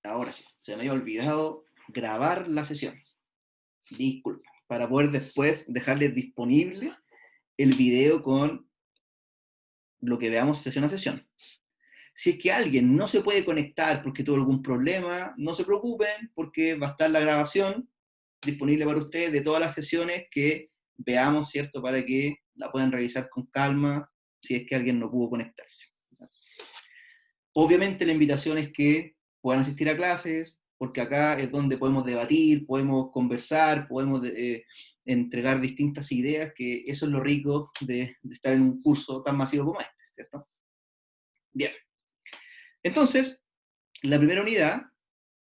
Ahora sí, se me había olvidado grabar la sesión. Disculpa, para poder después dejarles disponible el video con lo que veamos sesión a sesión. Si es que alguien no se puede conectar porque tuvo algún problema, no se preocupen porque va a estar la grabación disponible para ustedes de todas las sesiones que veamos, ¿cierto? Para que la puedan revisar con calma si es que alguien no pudo conectarse. Obviamente la invitación es que puedan asistir a clases, porque acá es donde podemos debatir, podemos conversar, podemos entregar distintas ideas, que eso es lo rico de estar en un curso tan masivo como este, ¿cierto? Bien, entonces, la primera unidad,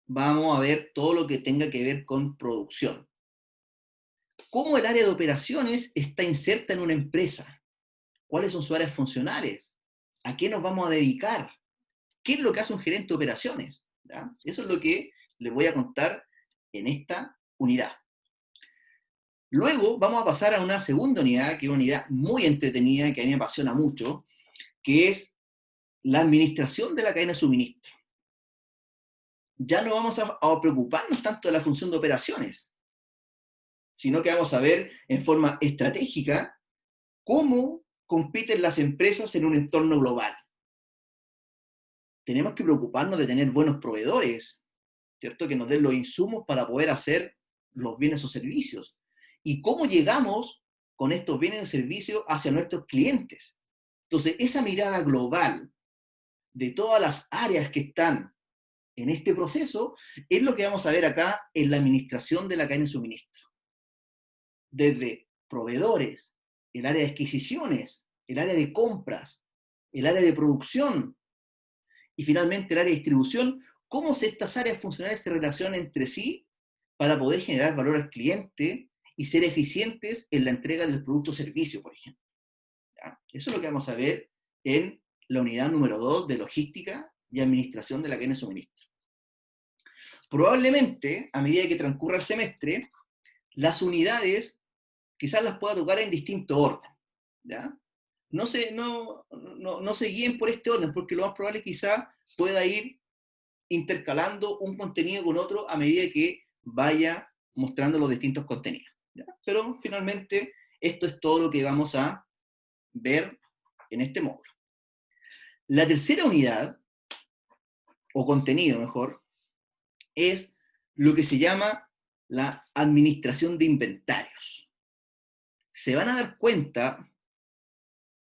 vamos a ver todo lo que tenga que ver con producción. ¿Cómo el área de operaciones está inserta en una empresa? ¿Cuáles son sus áreas funcionales? ¿A qué nos vamos a dedicar? ¿Qué es lo que hace un gerente de operaciones? ¿Ya? Eso es lo que les voy a contar en esta unidad. Luego vamos a pasar a una segunda unidad, que es una unidad muy entretenida, que a mí me apasiona mucho, que es la administración de la cadena de suministro. Ya no vamos a preocuparnos tanto de la función de operaciones, sino que vamos a ver en forma estratégica cómo compiten las empresas en un entorno global. Tenemos que preocuparnos de tener buenos proveedores, ¿cierto? Que nos den los insumos para poder hacer los bienes o servicios. ¿Y cómo llegamos con estos bienes o servicios hacia nuestros clientes? Entonces, esa mirada global de todas las áreas que están en este proceso es lo que vamos a ver acá en la administración de la cadena de suministro. Desde proveedores, el área de adquisiciones, el área de compras, el área de producción y finalmente el área de distribución, cómo estas áreas funcionales se relacionan entre sí para poder generar valor al cliente y ser eficientes en la entrega del producto o servicio, por ejemplo. ¿Ya? Eso es lo que vamos a ver en la unidad número 2 de logística y administración de la cadena de suministro. Probablemente, a medida que transcurra el semestre, las unidades quizás las pueda tocar en distinto orden. ¿Ya? No se guíen por este orden, porque lo más probable quizás pueda ir intercalando un contenido con otro a medida que vaya mostrando los distintos contenidos. ¿Ya? Pero finalmente esto es todo lo que vamos a ver en este módulo. La tercera unidad, o contenido mejor, es lo que se llama la administración de inventarios. Se van a dar cuenta,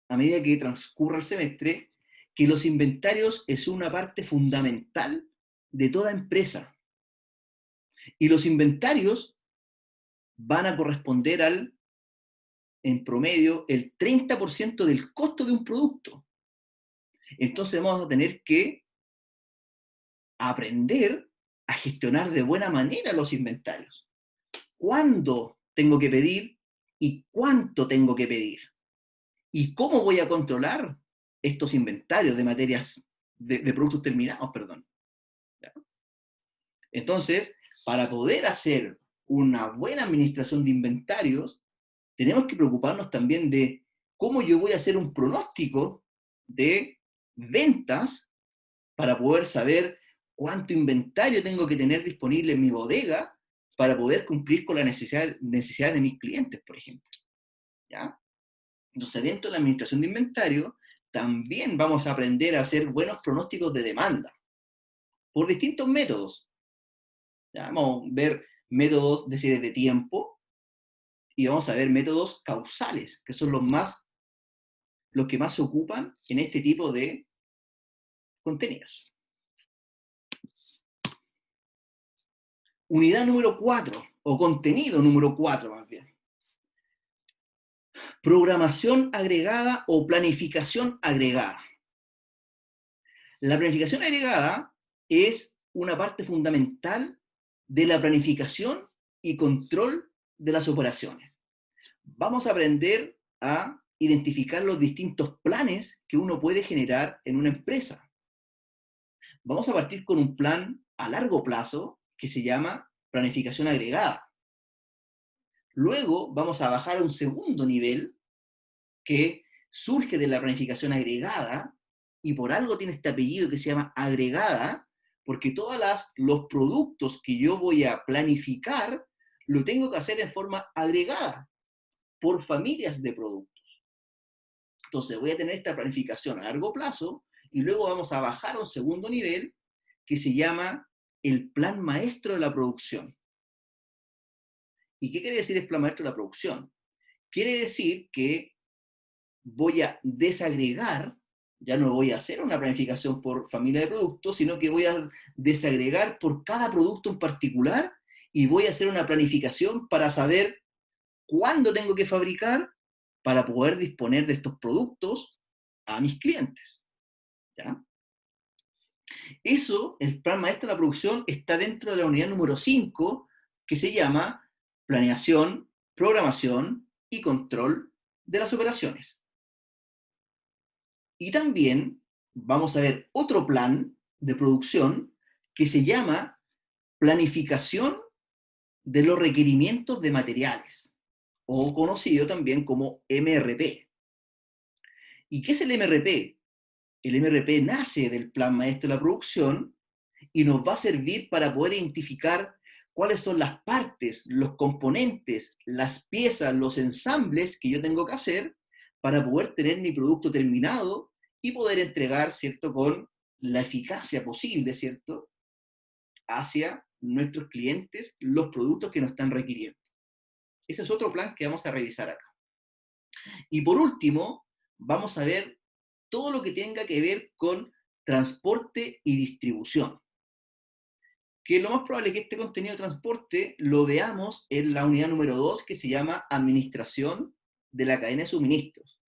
a medida que transcurra el semestre, que los inventarios es una parte fundamental de toda empresa. Y los inventarios van a corresponder al, en promedio, el 30% del costo de un producto. Entonces vamos a tener que aprender a gestionar de buena manera los inventarios. ¿Cuándo tengo que pedir y cuánto tengo que pedir? ¿Y cómo voy a controlar estos inventarios de materias, de productos terminados, perdón? ¿Ya? Entonces, para poder hacer una buena administración de inventarios, tenemos que preocuparnos también de cómo yo voy a hacer un pronóstico de ventas para poder saber cuánto inventario tengo que tener disponible en mi bodega para poder cumplir con las necesidades de mis clientes, por ejemplo. ¿Ya? Entonces, dentro de la administración de inventario, también vamos a aprender a hacer buenos pronósticos de demanda por distintos métodos. ¿Ya? Vamos a ver métodos de series de tiempo y vamos a ver métodos causales, que son los que más se ocupan en este tipo de contenidos. Unidad número 4, o contenido número 4 más bien. Programación agregada o planificación agregada. La planificación agregada es una parte fundamental de la planificación y control de las operaciones. Vamos a aprender a identificar los distintos planes que uno puede generar en una empresa. Vamos a partir con un plan a largo plazo que se llama planificación agregada. Luego vamos a bajar a un segundo nivel que surge de la planificación agregada y por algo tiene este apellido que se llama agregada, porque todos los productos que yo voy a planificar, lo tengo que hacer en forma agregada, por familias de productos. Entonces voy a tener esta planificación a largo plazo, y luego vamos a bajar a un segundo nivel, que se llama el plan maestro de la producción. ¿Y qué quiere decir el plan maestro de la producción? Quiere decir que voy a desagregar, ya no voy a hacer una planificación por familia de productos, sino que voy a desagregar por cada producto en particular, y voy a hacer una planificación para saber cuándo tengo que fabricar para poder disponer de estos productos a mis clientes. ¿Ya? Eso, el plan maestro de la producción, está dentro de la unidad número 5, que se llama planeación, programación y control de las operaciones. Y también vamos a ver otro plan de producción que se llama planificación de los requerimientos de materiales, o conocido también como MRP. ¿Y qué es el MRP? El MRP nace del plan maestro de la producción y nos va a servir para poder identificar cuáles son las partes, los componentes, las piezas, los ensambles que yo tengo que hacer para poder tener mi producto terminado y poder entregar, ¿cierto?, con la eficacia posible, ¿cierto?, hacia nuestros clientes los productos que nos están requiriendo. Ese es otro plan que vamos a revisar acá. Y por último, vamos a ver todo lo que tenga que ver con transporte y distribución, que lo más probable es que este contenido de transporte lo veamos en la unidad número 2, que se llama Administración de la cadena de suministros.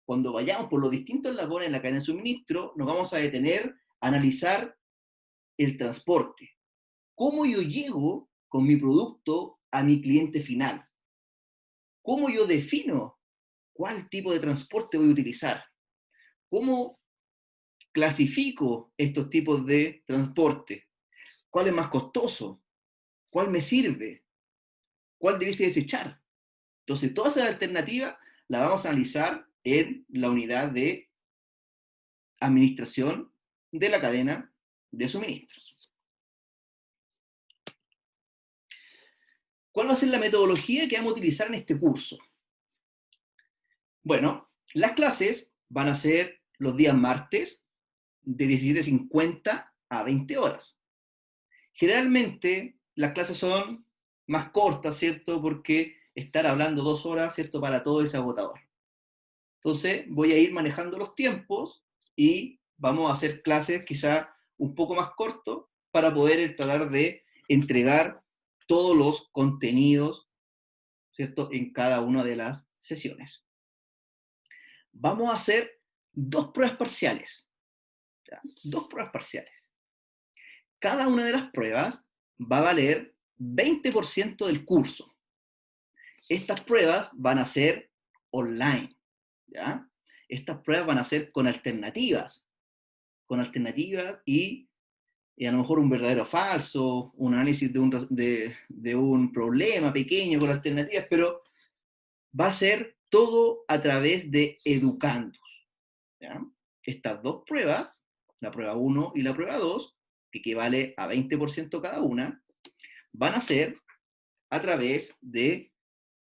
Cuando vayamos por los distintos eslabones en la cadena de suministro, nos vamos a detener a analizar el transporte. ¿Cómo yo llego con mi producto a mi cliente final? ¿Cómo yo defino cuál tipo de transporte voy a utilizar? ¿Cómo clasifico estos tipos de transporte? ¿Cuál es más costoso? ¿Cuál me sirve? ¿Cuál debiese desechar? Entonces, todas esas alternativas las vamos a analizar en la unidad de administración de la cadena de suministros. ¿Cuál va a ser la metodología que vamos a utilizar en este curso? Bueno, las clases van a ser los días martes de 17:50 a 20 horas. Generalmente las clases son más cortas, ¿cierto? Porque estar hablando 2 horas, ¿cierto?, para todo es agotador. Entonces voy a ir manejando los tiempos y vamos a hacer clases quizá un poco más cortos para poder tratar de entregar todos los contenidos, ¿cierto?, en cada una de las sesiones. Vamos a hacer 2 pruebas parciales. ¿Ya? 2 pruebas parciales. Cada una de las pruebas va a valer 20% del curso. Estas pruebas van a ser online, ¿ya? Estas pruebas van a ser con alternativas y a lo mejor un verdadero o falso, un análisis de un problema pequeño con alternativas, pero va a ser todo a través de educandos, ¿ya? Estas 2 pruebas, la prueba 1 y la prueba 2, que equivale a 20% cada una, van a ser a través de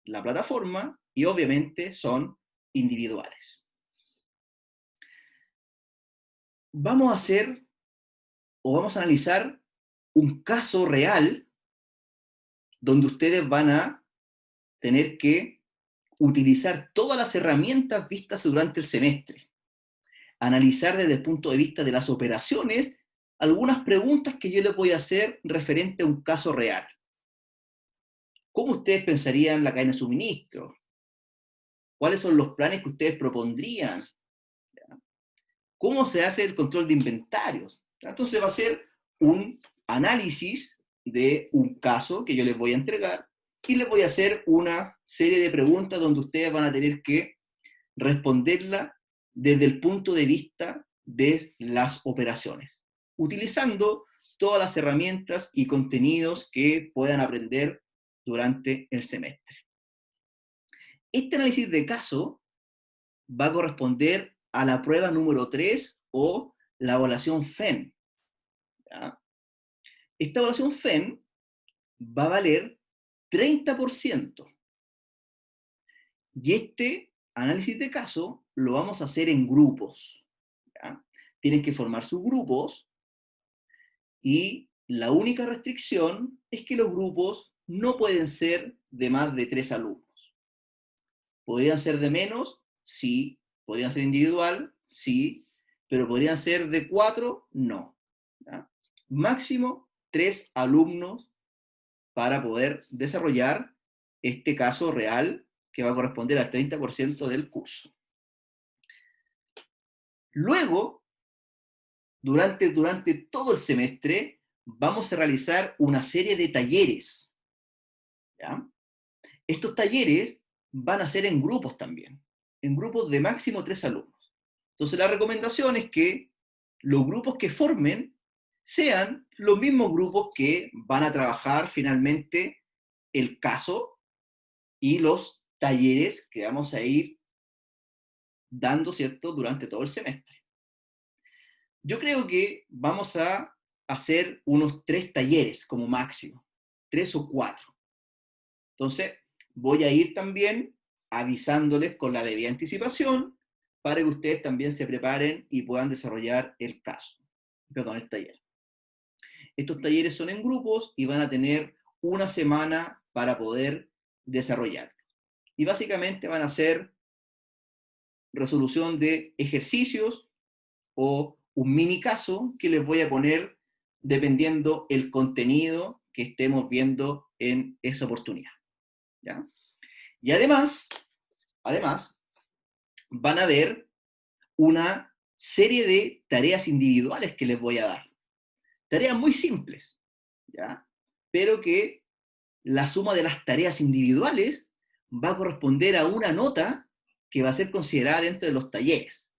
la plataforma y obviamente son individuales. Vamos a hacer o vamos a analizar un caso real donde ustedes van a tener que utilizar todas las herramientas vistas durante el semestre. Analizar desde el punto de vista de las operaciones algunas preguntas que yo les voy a hacer referente a un caso real. ¿Cómo ustedes pensarían la cadena de suministro? ¿Cuáles son los planes que ustedes propondrían? ¿Cómo se hace el control de inventarios? Entonces va a ser un análisis de un caso que yo les voy a entregar y les voy a hacer una serie de preguntas donde ustedes van a tener que responderla desde el punto de vista de las operaciones, utilizando todas las herramientas y contenidos que puedan aprender durante el semestre. Este análisis de caso va a corresponder a la prueba número 3 o la evaluación FEN. ¿ya? Esta evaluación FEN va a valer 30%. Y este análisis de caso lo vamos a hacer en grupos, ¿ya? Tienen que formar sus grupos y la única restricción es que los grupos no pueden ser de más de 3 alumnos. ¿Podrían ser de menos? Sí. ¿Podrían ser individual? Sí. Pero ¿podrían ser de 4? No. ¿Ya? Máximo 3 alumnos para poder desarrollar este caso real que va a corresponder al 30% del curso. Luego, durante todo el semestre, vamos a realizar una serie de talleres, ¿ya? Estos talleres van a ser en grupos también, en grupos de máximo 3 alumnos. Entonces la recomendación es que los grupos que formen sean los mismos grupos que van a trabajar finalmente el caso y los talleres que vamos a ir dando, ¿cierto?, durante todo el semestre. Yo creo que vamos a hacer unos 3 talleres como máximo, 3 o 4. Entonces, voy a ir también avisándoles con la debida anticipación para que ustedes también se preparen y puedan desarrollar el caso, perdón, el taller. Estos talleres son en grupos y van a tener una semana para poder desarrollarlos. Y básicamente van a ser resolución de ejercicios o un mini caso que les voy a poner dependiendo el contenido que estemos viendo en esa oportunidad, ¿ya? Y además, van a ver una serie de tareas individuales que les voy a dar. Tareas muy simples, ¿ya? Pero que la suma de las tareas individuales va a corresponder a una nota que va a ser considerada dentro de los talleres.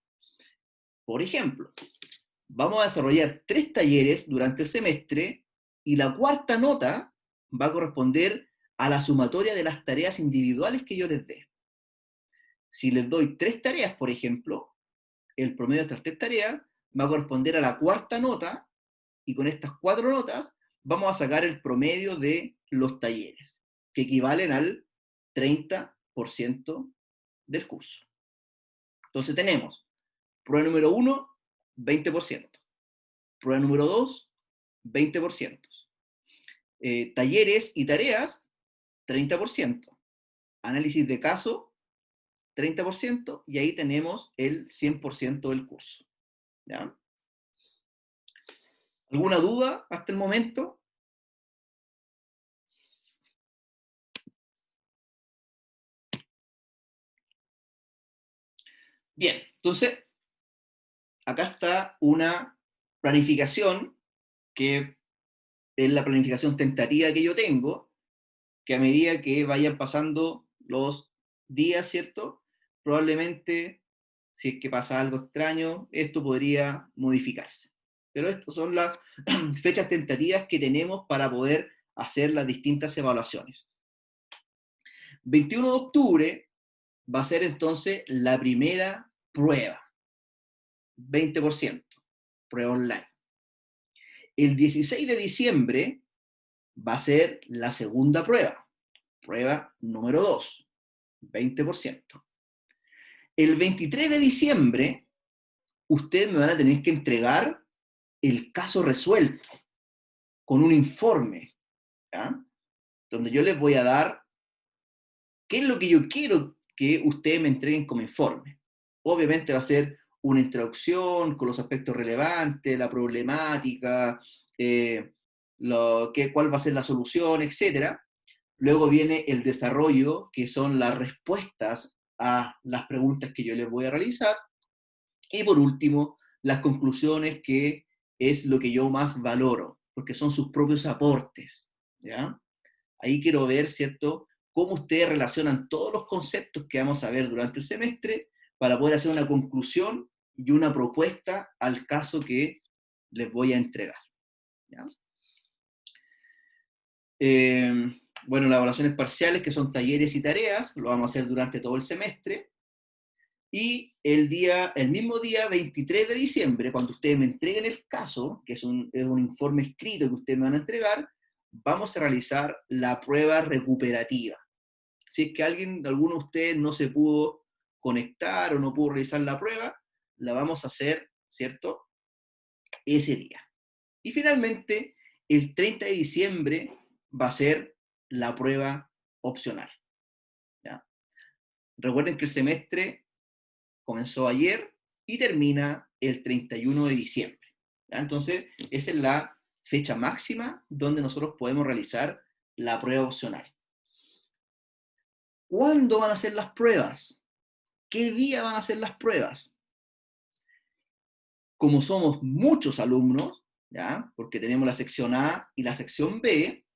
Por ejemplo, vamos a desarrollar 3 talleres durante el semestre y la cuarta nota va a corresponder a la sumatoria de las tareas individuales que yo les dé. Si les doy 3 tareas, por ejemplo, el promedio de estas 3 tareas va a corresponder a la cuarta nota y con estas 4 notas vamos a sacar el promedio de los talleres, que equivalen al 30% del curso. Entonces tenemos prueba número 1, 20%. Prueba número 2, 20%. Talleres y tareas, 30%. Análisis de caso, 30%, y ahí tenemos el 100% del curso, ¿ya? ¿Alguna duda hasta el momento? Bien, entonces, acá está una planificación que es la planificación tentativa que yo tengo, que a medida que vayan pasando los días, ¿cierto? Probablemente, si es que pasa algo extraño, esto podría modificarse. Pero estas son las fechas tentativas que tenemos para poder hacer las distintas evaluaciones. 21 de octubre va a ser entonces la primera prueba, 20%, prueba online. El 16 de diciembre va a ser la segunda prueba, prueba número 2, 20%. El 23 de diciembre, ustedes me van a tener que entregar el caso resuelto con un informe, ¿ya? Donde yo les voy a dar qué es lo que yo quiero que ustedes me entreguen como informe. Obviamente va a ser una introducción con los aspectos relevantes, la problemática, cuál va a ser la solución, etc. Luego viene el desarrollo, que son las respuestas a las preguntas que yo les voy a realizar. Y por último, las conclusiones, que es lo que yo más valoro, porque son sus propios aportes, ¿ya? Ahí quiero ver, ¿cierto?, cómo ustedes relacionan todos los conceptos que vamos a ver durante el semestre para poder hacer una conclusión y una propuesta al caso que les voy a entregar, ¿ya? Bueno, las evaluaciones parciales, que son talleres y tareas, lo vamos a hacer durante todo el semestre. Y el mismo día 23 de diciembre, cuando ustedes me entreguen el caso, que es un informe escrito que ustedes me van a entregar, vamos a realizar la prueba recuperativa. Si es que alguno de ustedes no se pudo conectar o no pudo realizar la prueba, la vamos a hacer, ¿cierto?, ese día. Y finalmente, el 30 de diciembre va a ser la prueba opcional. ¿Ya? Recuerden que el semestre comenzó ayer y termina el 31 de diciembre. ¿Ya? Entonces, esa es la fecha máxima donde nosotros podemos realizar la prueba opcional. ¿Cuándo van a ser las pruebas? ¿Qué día van a ser las pruebas? Como somos muchos alumnos, ¿ya? Porque tenemos la sección A y la sección B,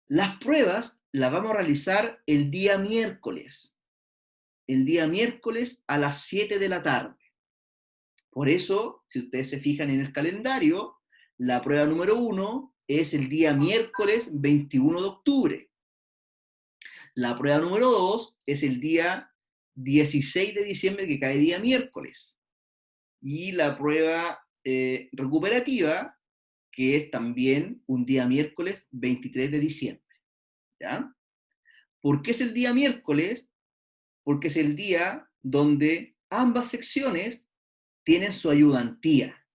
las pruebas las vamos a realizar el día miércoles a las 7 de la tarde. Por eso, si ustedes se fijan en el calendario, la prueba número 1 es el día miércoles 21 de octubre. La prueba número 2 es el día 16 de diciembre, que cae día miércoles. Y la prueba recuperativa, que es también un día miércoles 23 de diciembre. ¿Ya? ¿Por qué es el día miércoles? Porque es el día donde ambas secciones tienen su ayudantía.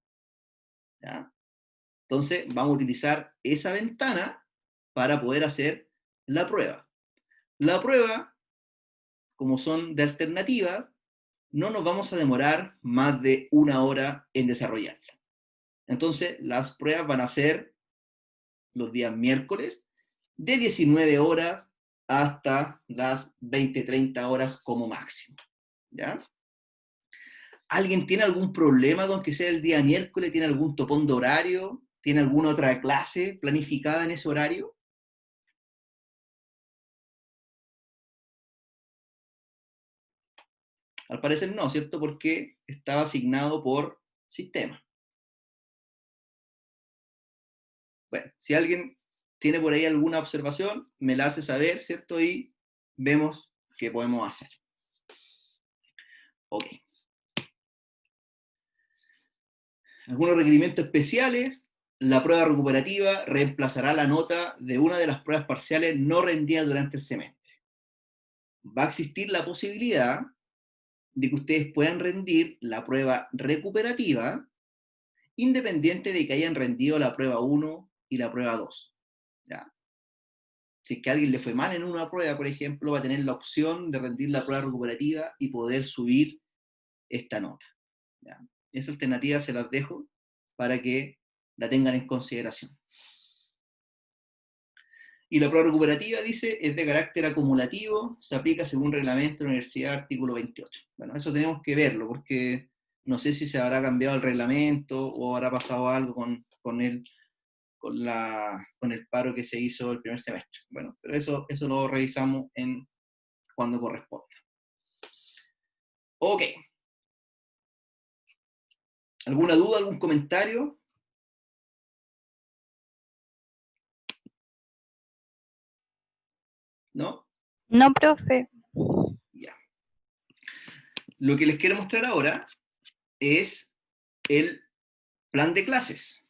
¿Ya? Entonces, vamos a utilizar esa ventana para poder hacer la prueba. La prueba, como son de alternativas, no nos vamos a demorar más de 1 hora en desarrollarla. Entonces, las pruebas van a ser los días miércoles, de 19 horas hasta las 20-30 horas como máximo. ¿Ya? ¿Alguien tiene algún problema con que sea el día miércoles? ¿Tiene algún topón de horario? ¿Tiene alguna otra clase planificada en ese horario? Al parecer no, ¿cierto? Porque estaba asignado por sistema. Bueno, si alguien tiene por ahí alguna observación, me la hace saber, ¿cierto? Y vemos qué podemos hacer. Ok. Algunos requerimientos especiales. La prueba recuperativa reemplazará la nota de una de las pruebas parciales no rendidas durante el semestre. Va a existir la posibilidad de que ustedes puedan rendir la prueba recuperativa independiente de que hayan rendido la prueba 1 y la prueba 2. ¿Ya? Si es que a alguien le fue mal en una prueba, por ejemplo, va a tener la opción de rendir la prueba recuperativa y poder subir esta nota. ¿Ya? Esa alternativa se las dejo para que la tengan en consideración. Y la prueba recuperativa, dice, es de carácter acumulativo, se aplica según reglamento de la universidad, artículo 28. Bueno, eso tenemos que verlo, porque no sé si se habrá cambiado el reglamento o habrá pasado algo con el paro que se hizo el primer semestre. Bueno, pero eso lo revisamos cuando corresponda. Ok. ¿Alguna duda, algún comentario? ¿No? No, profe. Ya. Lo que les quiero mostrar ahora es el plan de clases,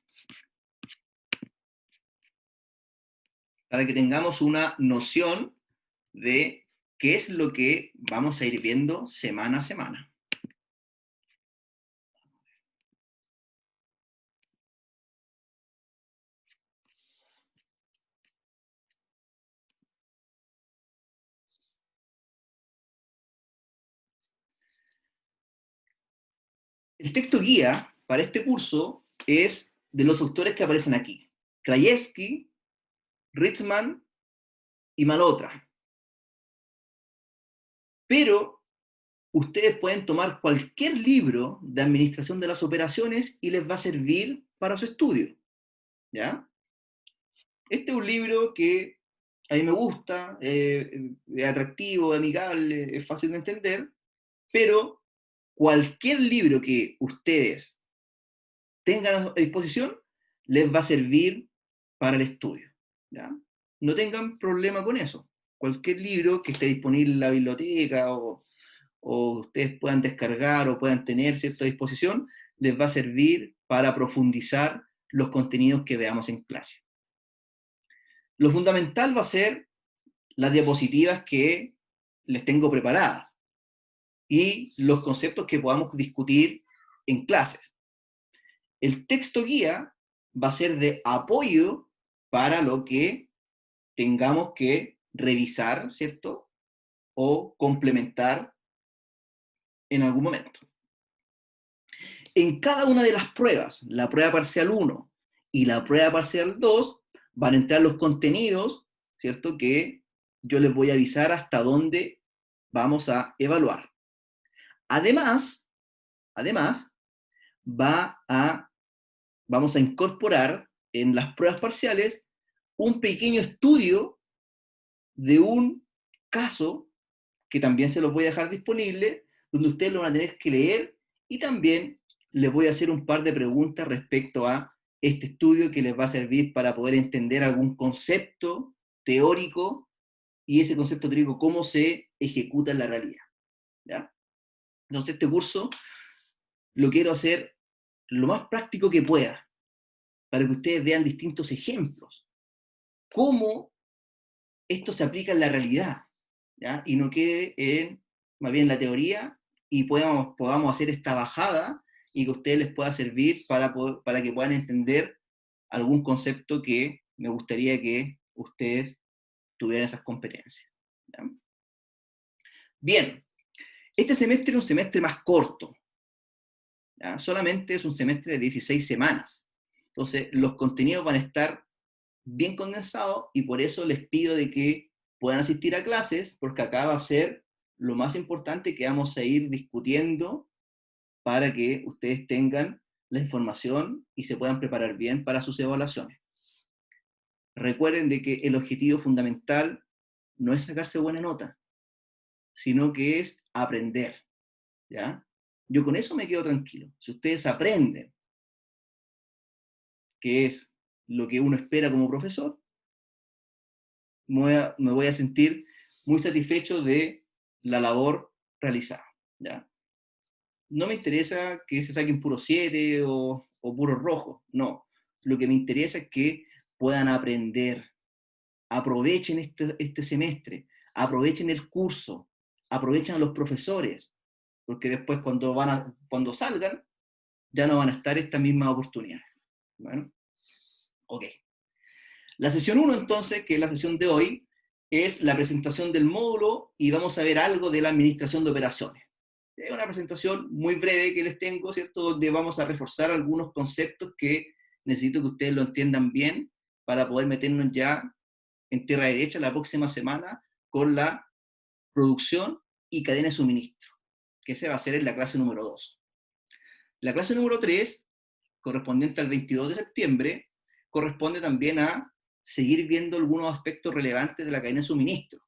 para que tengamos una noción de qué es lo que vamos a ir viendo semana a semana. El texto guía para este curso es de los autores que aparecen aquí: Krajewski, Ritzman y Malotra. Pero ustedes pueden tomar cualquier libro de administración de las operaciones y les va a servir para su estudio. ¿Ya? Este es un libro que a mí me gusta, es atractivo, es amigable, es fácil de entender, pero cualquier libro que ustedes tengan a disposición les va a servir para el estudio. ¿Ya? No tengan problema con eso. Cualquier libro que esté disponible en la biblioteca o o ustedes puedan descargar o puedan tener, ¿cierto?, a disposición, les va a servir para profundizar los contenidos que veamos en clase. Lo fundamental va a ser las diapositivas que les tengo preparadas y los conceptos que podamos discutir en clases. El texto guía va a ser de apoyo para lo que tengamos que revisar, ¿cierto?, o complementar en algún momento. En cada una de las pruebas, la prueba parcial 1 y la prueba parcial 2, van a entrar los contenidos, ¿cierto?, que yo les voy a avisar hasta dónde vamos a evaluar. Además, vamos a incorporar en las pruebas parciales un pequeño estudio de un caso que también se los voy a dejar disponible, donde ustedes lo van a tener que leer y también les voy a hacer un par de preguntas respecto a este estudio que les va a servir para poder entender algún concepto teórico y ese concepto teórico cómo se ejecuta en la realidad, ¿ya? Entonces este curso lo quiero hacer lo más práctico que pueda, para que ustedes vean distintos ejemplos, cómo esto se aplica en la realidad, ¿ya? Y no quede en, más bien, la teoría, y podamos hacer esta bajada y que a ustedes les pueda servir para que puedan entender algún concepto que me gustaría que ustedes tuvieran esas competencias, ¿ya? Bien, este semestre es un semestre más corto, ¿ya? Solamente es un semestre de 16 semanas. Entonces, los contenidos van a estar bien condensados y por eso les pido de que puedan asistir a clases, porque acá va a ser lo más importante que vamos a ir discutiendo para que ustedes tengan la información y se puedan preparar bien para sus evaluaciones. Recuerden de que el objetivo fundamental no es sacarse buena nota, sino que es aprender, ¿ya? Yo con eso me quedo tranquilo. Si ustedes aprenden, que es lo que uno espera como profesor, me voy a sentir muy satisfecho de la labor realizada, ¿ya? No me interesa que se saquen puro 7 o puro rojo, no. Lo que me interesa es que puedan aprender. Aprovechen este semestre, aprovechen el curso, aprovechen a los profesores, porque después cuando salgan, ya no van a estar estas mismas oportunidades. Bueno, ok. La sesión 1 entonces, que es la sesión de hoy, es la presentación del módulo y vamos a ver algo de la administración de operaciones. Es una presentación muy breve que les tengo, ¿cierto?, donde vamos a reforzar algunos conceptos que necesito que ustedes lo entiendan bien para poder meternos ya en tierra derecha la próxima semana con la producción y cadena de suministro, que ese va a ser en la clase número 2. La clase número 3, correspondiente al 22 de septiembre, corresponde también a seguir viendo algunos aspectos relevantes de la cadena de suministro,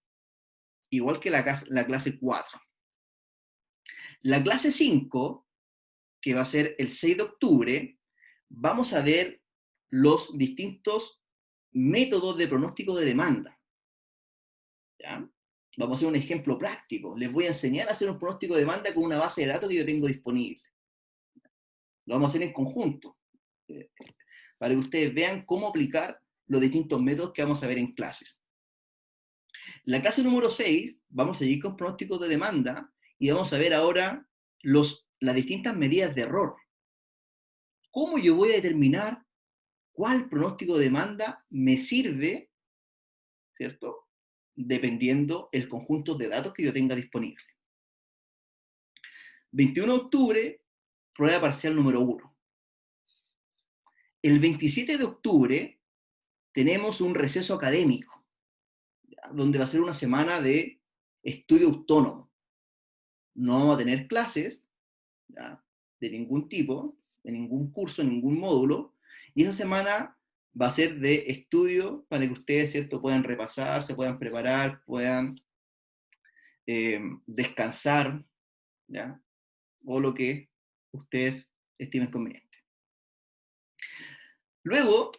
igual que la clase 4. La clase 5, que va a ser el 6 de octubre, vamos a ver los distintos métodos de pronóstico de demanda, ¿ya? Vamos a hacer un ejemplo práctico. Les voy a enseñar a hacer un pronóstico de demanda con una base de datos que yo tengo disponible. Lo vamos a hacer en conjunto, para que ustedes vean cómo aplicar los distintos métodos que vamos a ver en clases. La clase número 6, vamos a seguir con pronósticos de demanda y vamos a ver ahora las distintas medidas de error. ¿Cómo yo voy a determinar cuál pronóstico de demanda me sirve, ¿cierto?, dependiendo el conjunto de datos que yo tenga disponible. 21 de octubre, prueba parcial número 1. El 27 de octubre tenemos un receso académico, ¿ya?, donde va a ser una semana de estudio autónomo. No vamos a tener clases, ¿ya?, de ningún tipo, de ningún curso, ningún módulo, y esa semana va a ser de estudio para que ustedes, ¿cierto?, puedan repasar, se puedan preparar, puedan descansar, ¿ya?, o lo que ustedes estimen conveniente. Luego,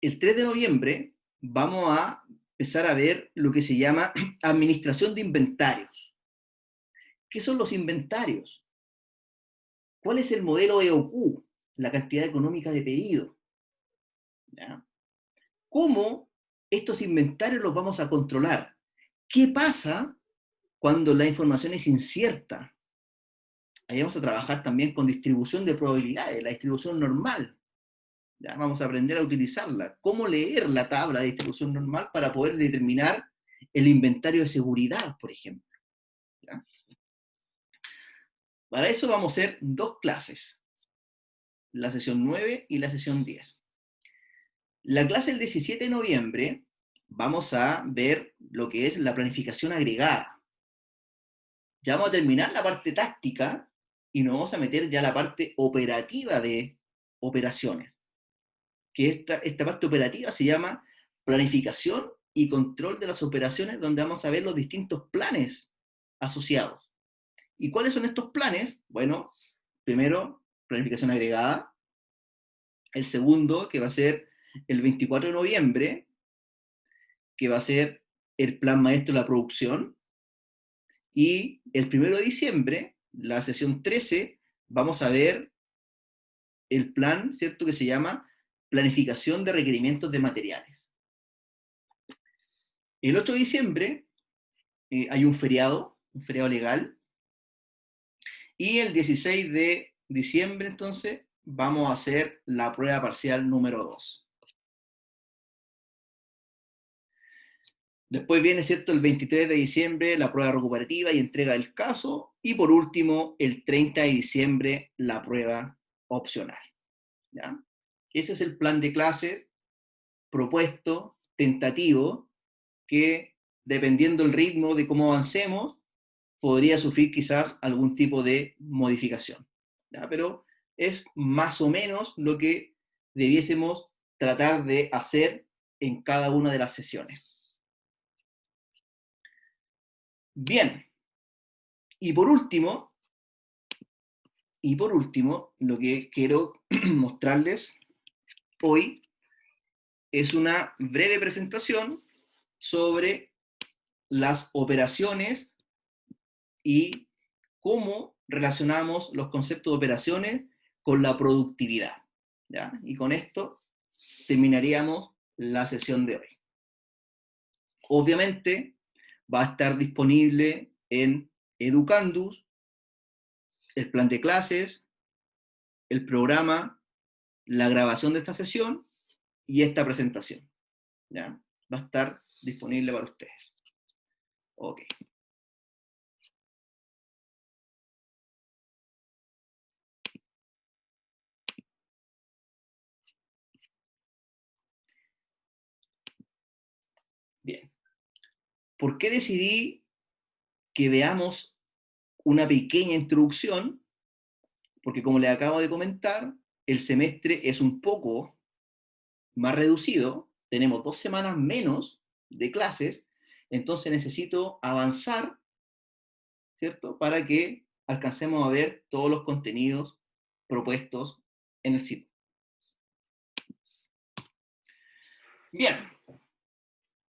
el 3 de noviembre, vamos a empezar a ver lo que se llama administración de inventarios. ¿Qué son los inventarios? ¿Cuál es el modelo EOQ? La cantidad económica de pedido. ¿Ya? ¿Cómo estos inventarios los vamos a controlar? ¿Qué pasa cuando la información es incierta? Ahí vamos a trabajar también con distribución de probabilidades, la distribución normal. ¿Ya? Vamos a aprender a utilizarla. ¿Cómo leer la tabla de distribución normal para poder determinar el inventario de seguridad, por ejemplo? ¿Ya? Para eso vamos a hacer dos clases, la sesión 9 y la sesión 10. La clase del 17 de noviembre vamos a ver lo que es la planificación agregada. Ya vamos a terminar la parte táctica y nos vamos a meter ya a la parte operativa de operaciones. Que esta parte operativa se llama planificación y control de las operaciones, donde vamos a ver los distintos planes asociados. ¿Y cuáles son estos planes? Bueno, primero, planificación agregada. El segundo, que va a ser el 24 de noviembre, que va a ser el plan maestro de la producción. Y el 1 de diciembre, la sesión 13, vamos a ver el plan, ¿cierto?, que se llama planificación de requerimientos de materiales. El 8 de diciembre hay un feriado legal, y el 16 de diciembre, entonces, vamos a hacer la prueba parcial número 2. Después viene, ¿cierto?, el 23 de diciembre la prueba recuperativa y entrega del caso, y por último, el 30 de diciembre la prueba opcional. ¿Ya? Ese es el plan de clases propuesto, tentativo, que dependiendo del ritmo de cómo avancemos, podría sufrir quizás algún tipo de modificación. ¿Ya? Pero es más o menos lo que debiésemos tratar de hacer en cada una de las sesiones. Bien, y por último, lo que quiero mostrarles hoy es una breve presentación sobre las operaciones y cómo relacionamos los conceptos de operaciones con la productividad. ¿Ya? Y con esto terminaríamos la sesión de hoy. Obviamente va a estar disponible en Educandus el plan de clases, el programa, la grabación de esta sesión y esta presentación. ¿Ya? Va a estar disponible para ustedes. Ok. Bien. ¿Por qué decidí que veamos una pequeña introducción? Porque como les acabo de comentar, el semestre es un poco más reducido, tenemos 2 semanas menos de clases, entonces necesito avanzar, ¿cierto?, para que alcancemos a ver todos los contenidos propuestos en el sitio. Bien,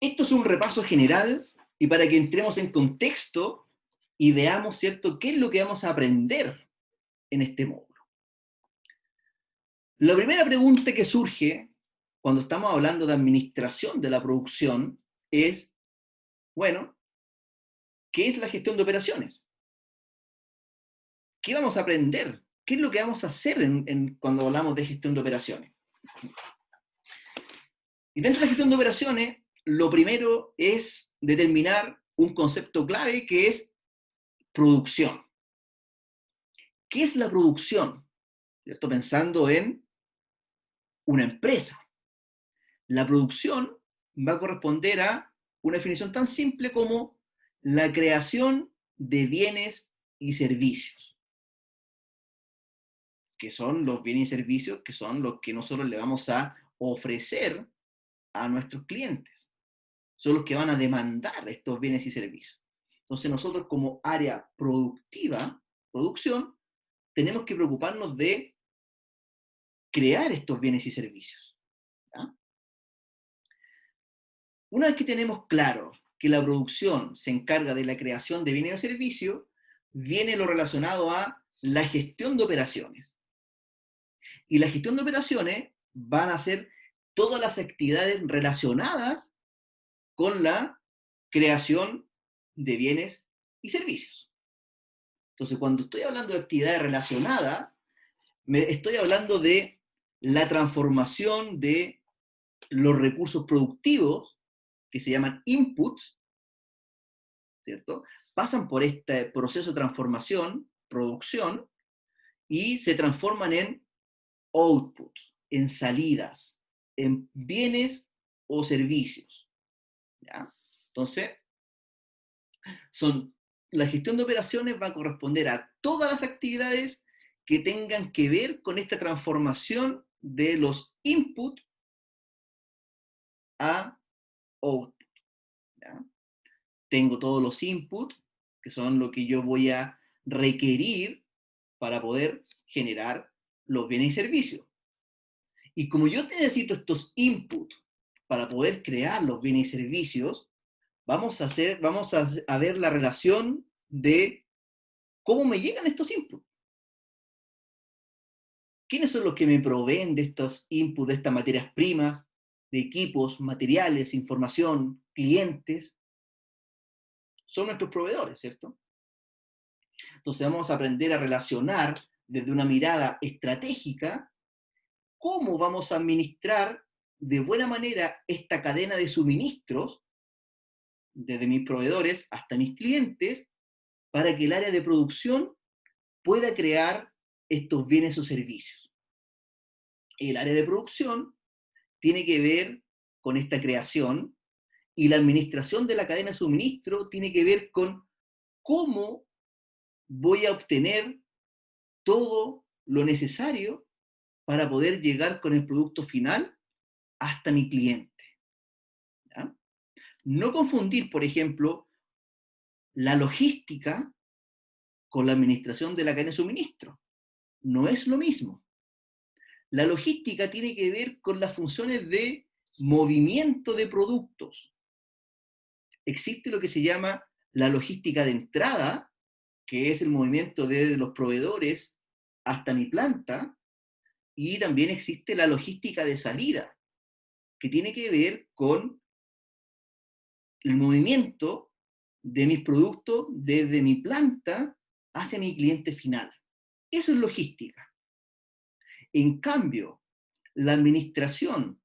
esto es un repaso general y para que entremos en contexto y veamos, ¿cierto?, qué es lo que vamos a aprender en este módulo. La primera pregunta que surge cuando estamos hablando de administración de la producción es, bueno, ¿qué es la gestión de operaciones? ¿Qué vamos a aprender? ¿Qué es lo que vamos a hacer cuando hablamos de gestión de operaciones? Y dentro de la gestión de operaciones, lo primero es determinar un concepto clave que es producción. ¿Qué es la producción? ¿Cierto? Pensando en una empresa. La producción va a corresponder a una definición tan simple como la creación de bienes y servicios, que son los bienes y servicios que son los que nosotros le vamos a ofrecer a nuestros clientes. Son los que van a demandar estos bienes y servicios. Entonces nosotros como área productiva, producción, tenemos que preocuparnos de crear estos bienes y servicios. ¿Ya? Una vez que tenemos claro que la producción se encarga de la creación de bienes y servicios, viene lo relacionado a la gestión de operaciones. Y la gestión de operaciones van a ser todas las actividades relacionadas con la creación de bienes y servicios. Entonces, cuando estoy hablando de actividades relacionadas, me estoy hablando de la transformación de los recursos productivos, que se llaman inputs, ¿cierto? Pasan por este proceso de transformación, producción, y se transforman en outputs, en salidas, en bienes o servicios. ¿Ya? Entonces, la gestión de operaciones va a corresponder a todas las actividades que tengan que ver con esta transformación de los inputs a output. ¿Ya? Tengo todos los inputs, que son lo que yo voy a requerir para poder generar los bienes y servicios. Y como yo necesito estos inputs para poder crear los bienes y servicios, vamos a ver la relación de cómo me llegan estos inputs. ¿Quiénes son los que me proveen de estos inputs, de estas materias primas, de equipos, materiales, información, clientes? Son nuestros proveedores, ¿cierto? Entonces vamos a aprender a relacionar desde una mirada estratégica cómo vamos a administrar de buena manera esta cadena de suministros, desde mis proveedores hasta mis clientes, para que el área de producción pueda crear estos bienes o servicios. El área de producción tiene que ver con esta creación y la administración de la cadena de suministro tiene que ver con cómo voy a obtener todo lo necesario para poder llegar con el producto final hasta mi cliente. ¿Ya? No confundir, por ejemplo, la logística con la administración de la cadena de suministro. No es lo mismo. La logística tiene que ver con las funciones de movimiento de productos. Existe lo que se llama la logística de entrada, que es el movimiento de los proveedores hasta mi planta, y también existe la logística de salida, que tiene que ver con el movimiento de mis productos desde mi planta hacia mi cliente final. Eso es logística. En cambio, la administración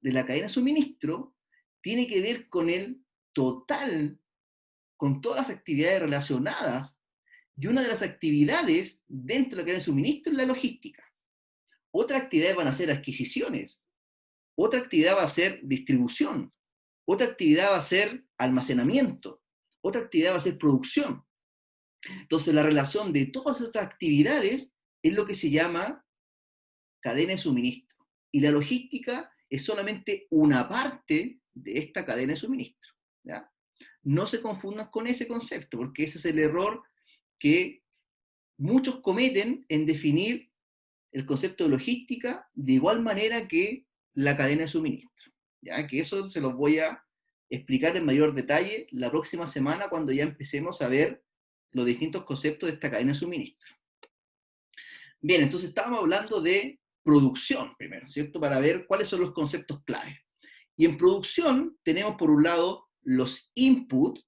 de la cadena de suministro tiene que ver con el total, con todas las actividades relacionadas, y una de las actividades dentro de la cadena de suministro es la logística. Otra actividad van a ser adquisiciones, otra actividad va a ser distribución, otra actividad va a ser almacenamiento, otra actividad va a ser producción. Entonces, la relación de todas estas actividades es lo que se llama cadena de suministro. Y la logística es solamente una parte de esta cadena de suministro. ¿Ya? No se confundan con ese concepto, porque ese es el error que muchos cometen en definir el concepto de logística de igual manera que la cadena de suministro. ¿Ya? Que eso se los voy a explicar en mayor detalle la próxima semana cuando ya empecemos a ver los distintos conceptos de esta cadena de suministro. Bien, entonces estábamos hablando de producción primero, ¿cierto? Para ver cuáles son los conceptos clave. Y en producción tenemos por un lado los inputs,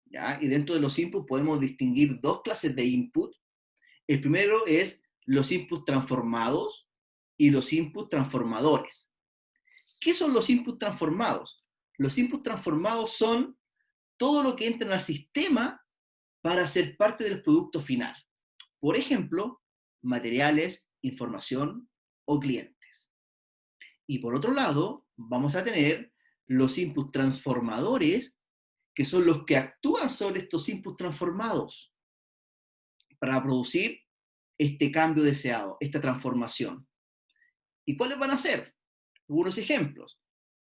¿ya? Y dentro de los inputs podemos distinguir dos clases de input. El primero es los inputs transformados y los inputs transformadores. ¿Qué son los inputs transformados? Los inputs transformados son todo lo que entra al sistema para ser parte del producto final. Por ejemplo, materiales, información o clientes. Y por otro lado, vamos a tener los inputs transformadores, que son los que actúan sobre estos inputs transformados para producir este cambio deseado, esta transformación. ¿Y cuáles van a ser? Algunos ejemplos: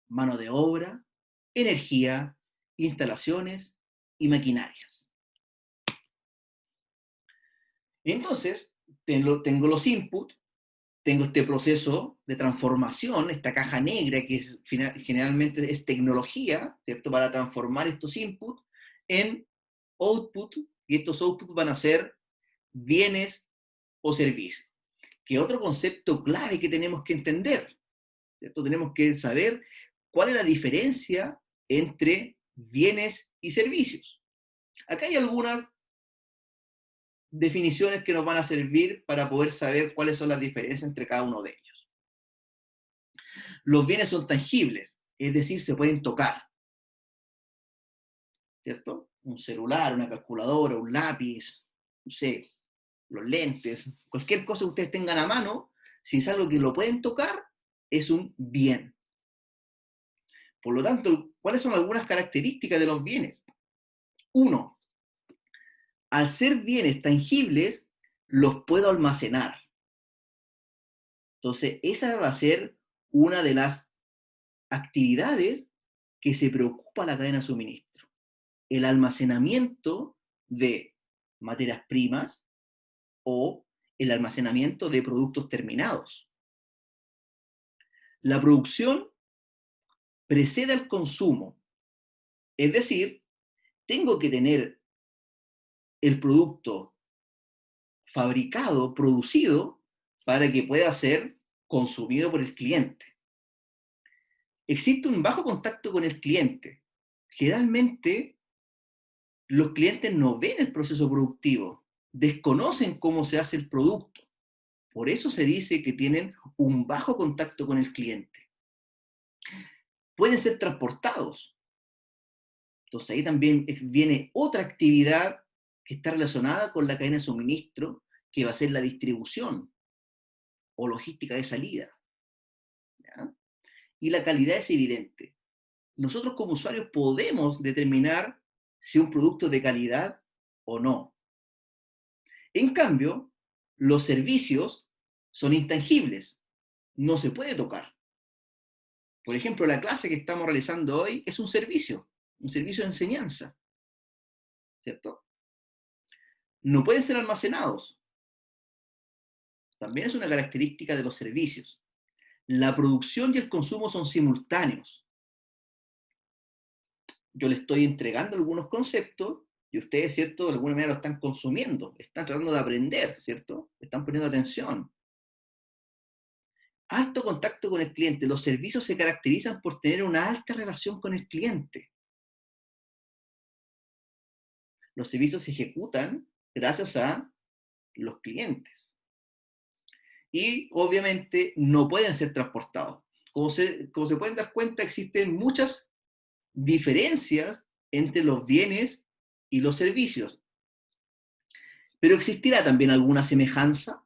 mano de obra, energía, instalaciones y maquinarias. Entonces, tengo los inputs, tengo este proceso de transformación, esta caja negra que generalmente es tecnología, ¿cierto? Para transformar estos inputs en output, y estos outputs van a ser bienes o servicios. Que otro concepto clave que tenemos que entender, ¿cierto? Tenemos que saber cuál es la diferencia entre bienes y servicios. Acá hay algunas definiciones que nos van a servir para poder saber cuáles son las diferencias entre cada uno de ellos. Los bienes son tangibles, es decir, se pueden tocar, ¿cierto? Un celular, una calculadora, un lápiz, no sé, los lentes, cualquier cosa que ustedes tengan a mano, si es algo que lo pueden tocar, es un bien. Por lo tanto, ¿cuáles son algunas características de los bienes? Uno, al ser bienes tangibles, los puedo almacenar. Entonces, esa va a ser una de las actividades que se preocupa la cadena de suministro. El almacenamiento de materias primas o el almacenamiento de productos terminados. La producción precede al consumo, es decir, tengo que tener el producto fabricado, producido, para que pueda ser consumido por el cliente. Existe un bajo contacto con el cliente. Generalmente, los clientes no ven el proceso productivo, desconocen cómo se hace el producto. Por eso se dice que tienen un bajo contacto con el cliente. Pueden ser transportados. Entonces ahí también viene otra actividad que está relacionada con la cadena de suministro, que va a ser la distribución o logística de salida. ¿Ya? Y la calidad es evidente. Nosotros como usuarios podemos determinar si un producto es de calidad o no. En cambio, los servicios son intangibles, no se puede tocar. Por ejemplo, la clase que estamos realizando hoy es un servicio de enseñanza, ¿cierto? No pueden ser almacenados, también es una característica de los servicios. La producción y el consumo son simultáneos. Yo le estoy entregando algunos conceptos y ustedes, ¿cierto?, de alguna manera lo están consumiendo, están tratando de aprender, ¿cierto? Están poniendo atención. Alto contacto con el cliente. Los servicios se caracterizan por tener una alta relación con el cliente. Los servicios se ejecutan gracias a los clientes. Y obviamente no pueden ser transportados. Como se pueden dar cuenta, existen muchas diferencias entre los bienes y los servicios. Pero ¿existirá también alguna semejanza?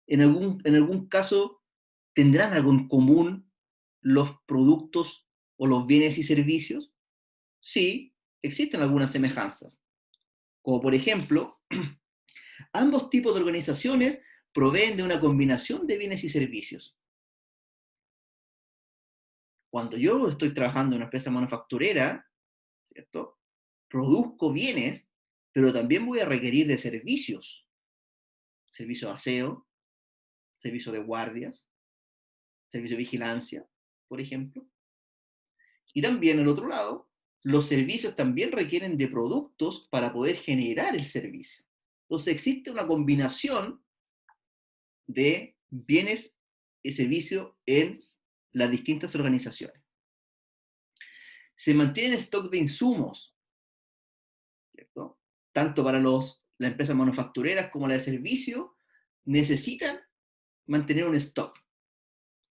¿En algún caso tendrán algo en común los productos o los bienes y servicios? Sí, existen algunas semejanzas. Como por ejemplo, ambos tipos de organizaciones proveen de una combinación de bienes y servicios. Cuando yo estoy trabajando en una empresa manufacturera, ¿cierto? Produzco bienes, pero también voy a requerir de servicios. Servicio de aseo, servicio de guardias, servicio de vigilancia, por ejemplo. Y también, al otro lado, los servicios también requieren de productos para poder generar el servicio. Entonces existe una combinación de bienes y servicios en las distintas organizaciones. Se mantiene stock de insumos, ¿cierto? Tanto para las empresas manufactureras como las de servicio, necesitan mantener un stock.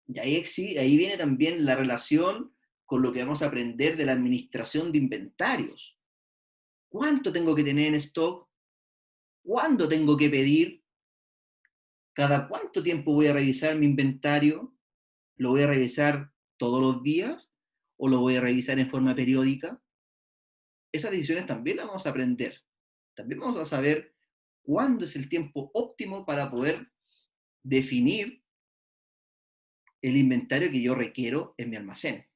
Y ahí viene también la relación con lo que vamos a aprender de la administración de inventarios. ¿Cuánto tengo que tener en stock? ¿Cuándo tengo que pedir? ¿Cada cuánto tiempo voy a revisar mi inventario? ¿Lo voy a revisar todos los días o lo voy a revisar en forma periódica? Esas decisiones también las vamos a aprender. También vamos a saber cuándo es el tiempo óptimo para poder definir el inventario que yo requiero en mi almacén.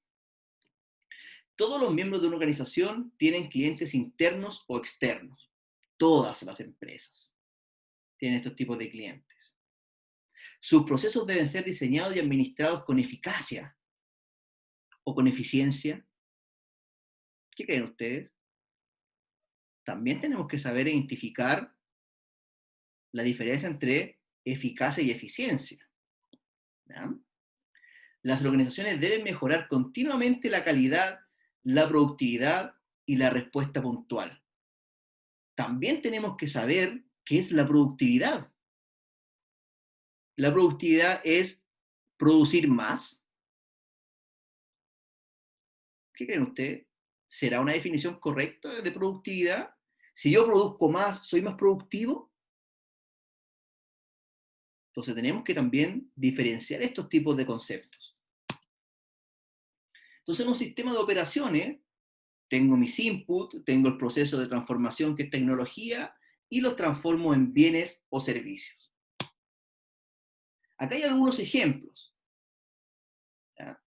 Todos los miembros de una organización tienen clientes internos o externos. Todas las empresas tienen estos tipos de clientes. Sus procesos deben ser diseñados y administrados con eficacia o con eficiencia. ¿Qué creen ustedes? también tenemos que saber identificar la diferencia entre eficacia y eficiencia. ¿Ya? Las organizaciones deben mejorar continuamente la calidad, la productividad y la respuesta puntual. También tenemos que saber qué es la productividad. La productividad es producir más. ¿Qué creen ustedes? ¿Será una definición correcta de productividad? Si yo produzco más, ¿soy más productivo? Entonces tenemos que también diferenciar estos tipos de conceptos. Entonces en un sistema de operaciones, tengo mis inputs, tengo el proceso de transformación que es tecnología, y los transformo en bienes o servicios. Acá hay algunos ejemplos. ¿Ya?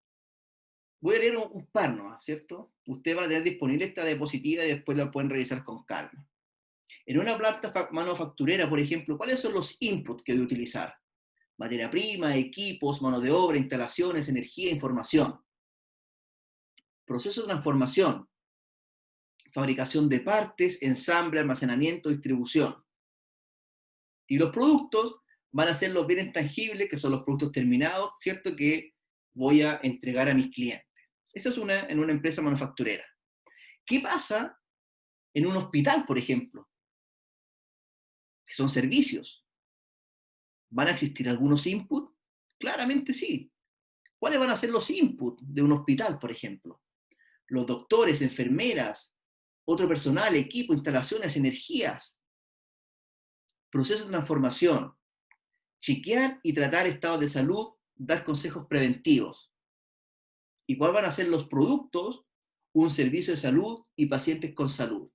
Voy a leer un par nomás, ¿cierto? Ustedes van a tener disponible esta diapositiva y después la pueden revisar con calma. En una planta manufacturera, por ejemplo, ¿cuáles son los inputs que voy a utilizar? Materia prima, equipos, mano de obra, instalaciones, energía, información. Proceso de transformación, fabricación de partes, ensamble, almacenamiento, distribución. Y los productos van a ser los bienes tangibles, que son los productos terminados, ¿cierto? Que voy a entregar a mis clientes. Esa es en una empresa manufacturera. ¿Qué pasa en un hospital, por ejemplo? Que son servicios. ¿Van a existir algunos inputs? Claramente sí. ¿Cuáles van a ser los inputs de un hospital, por ejemplo? Los doctores, enfermeras, otro personal, equipo, instalaciones, energías. Proceso de transformación. Chequear y tratar estados de salud, dar consejos preventivos. ¿Y cuáles van a ser los productos? Un servicio de salud y pacientes con salud.